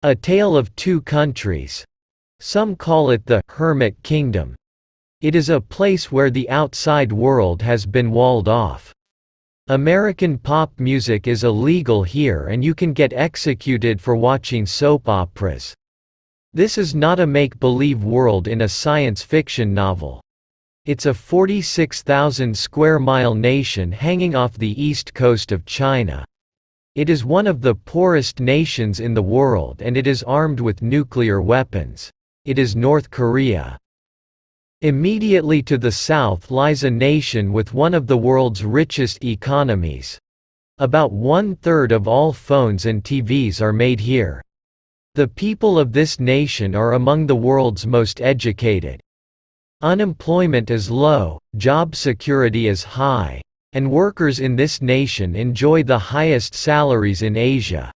A Tale of Two Countries. Some call it the Hermit Kingdom. It is a place where the outside world has been walled off. American pop music is illegal here and you can get executed for watching soap operas. This is not a make-believe world in a science fiction novel. It's a 46,000 square mile nation hanging off the east coast of China. It is one of the poorest nations in the world and it is armed with nuclear weapons. It is North Korea. Immediately to the south lies a nation with one of the world's richest economies. About 1/3 of all phones and TVs are made here. The people of this nation are among the world's most educated. Unemployment is low, job security is high, and workers in this nation enjoy the highest salaries in Asia.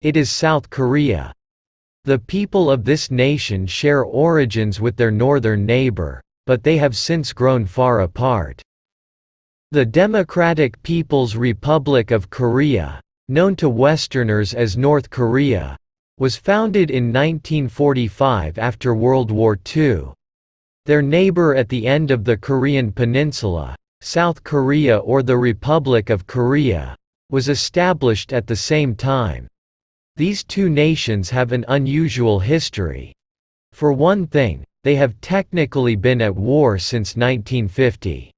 It is South Korea. The people of this nation share origins with their northern neighbor, but they have since grown far apart. The Democratic People's Republic of Korea, known to Westerners as North Korea, was founded in 1945 after World War II. Their neighbor at the end of the Korean Peninsula, South Korea or the Republic of Korea, was established at the same time. These two nations have an unusual history. For one thing, they have technically been at war since 1950.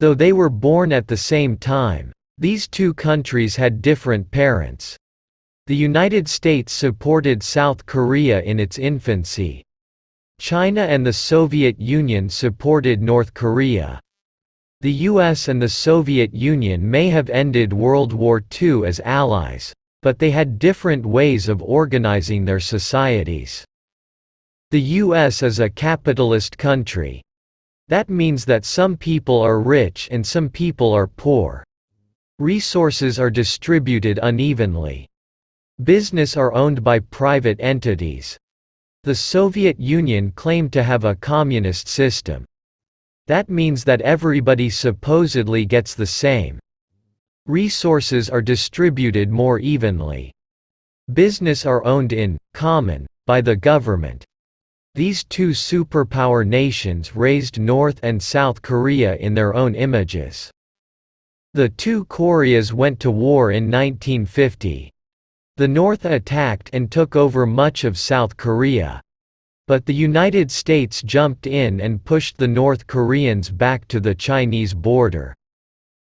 Though they were born at the same time, these two countries had different parents. The United States supported South Korea in its infancy. China and the Soviet Union supported North Korea. The US and the Soviet Union may have ended World War II as allies, but they had different ways of organizing their societies. The US is a capitalist country. That means that some people are rich and some people are poor. Resources are distributed unevenly. Business are owned by private entities. The Soviet Union claimed to have a communist system. That means that everybody supposedly gets the same. Resources are distributed more evenly. Business are owned in common by the government. These two superpower nations raised North and South Korea in their own images. The two Koreas went to war in 1950. The North attacked and took over much of South Korea. But the United States jumped in and pushed the North Koreans back to the Chinese border.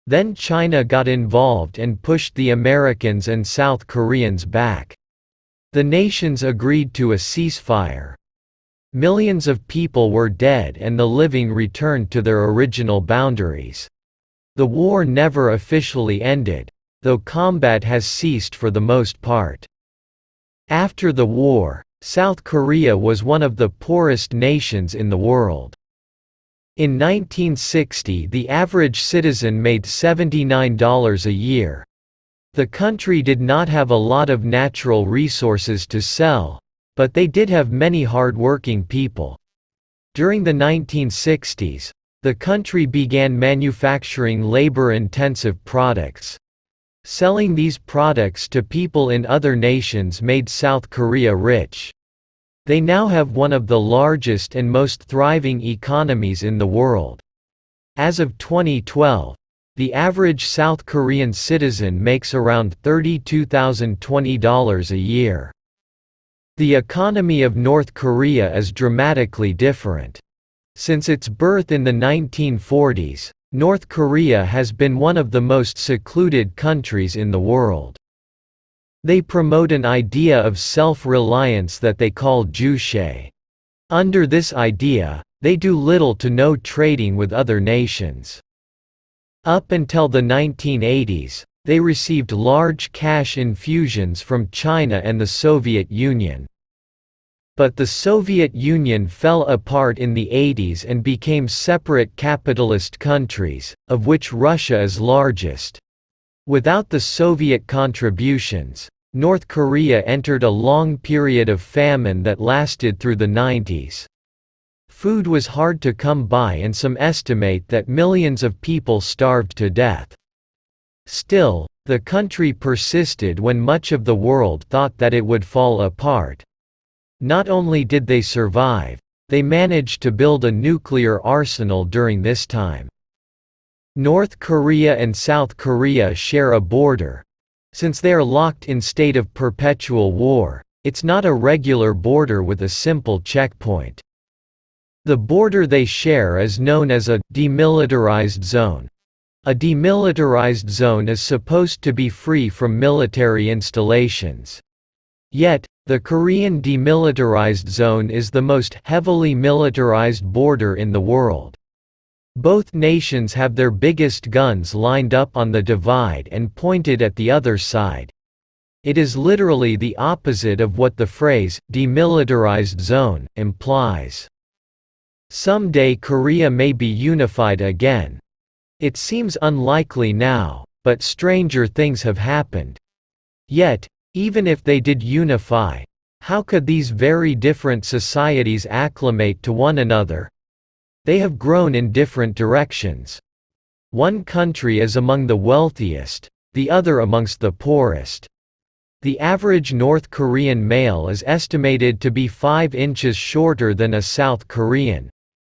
Then China got involved and pushed the Americans and South Koreans back. The nations agreed to a ceasefire. Millions of people were dead and the living returned to their original boundaries. The war never officially ended, though combat has ceased for the most part. After the war, South Korea was one of the poorest nations in the world. In 1960 the average citizen made $79 a year. The country did not have a lot of natural resources to sell, but they did have many hard-working people. During the 1960s, the country began manufacturing labor-intensive products. Selling these products to people in other nations made South Korea rich. They now have one of the largest and most thriving economies in the world. As of 2012, the average South Korean citizen makes around $32,020 a year. The economy of North Korea is dramatically different. Since its birth in the 1940s, North Korea has been one of the most secluded countries in the world. They promote an idea of self-reliance that they call Juche. Under this idea, they do little to no trading with other nations. Up until the 1980s, they received large cash infusions from China and the Soviet Union. But the Soviet Union fell apart in the 80s and became separate capitalist countries, of which Russia is largest. Without the Soviet contributions, North Korea entered a long period of famine that lasted through the 90s. Food was hard to come by and some estimate that millions of people starved to death. Still, The country persisted when much of the world thought that it would fall apart. Not only did they survive, they managed to build a nuclear arsenal during this time. North Korea and South Korea share a border. Since they are locked in state of perpetual war, it's not a regular border with a simple checkpoint. The border they share is known as a demilitarized zone. A demilitarized zone is supposed to be free from military installations. Yet, the Korean demilitarized zone is the most heavily militarized border in the world. Both nations have their biggest guns lined up on the divide and pointed at the other side. It is literally the opposite of what the phrase, demilitarized zone, implies. Someday Korea may be unified again. It seems unlikely now, but stranger things have happened. Yet, even if they did unify, how could these very different societies acclimate to one another? They have grown in different directions. One country is among the wealthiest, the other amongst the poorest. The average North Korean male is estimated to be 5 inches shorter than a South Korean.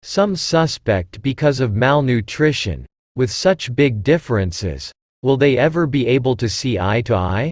Some suspect because of malnutrition. With such big differences, will they ever be able to see eye to eye?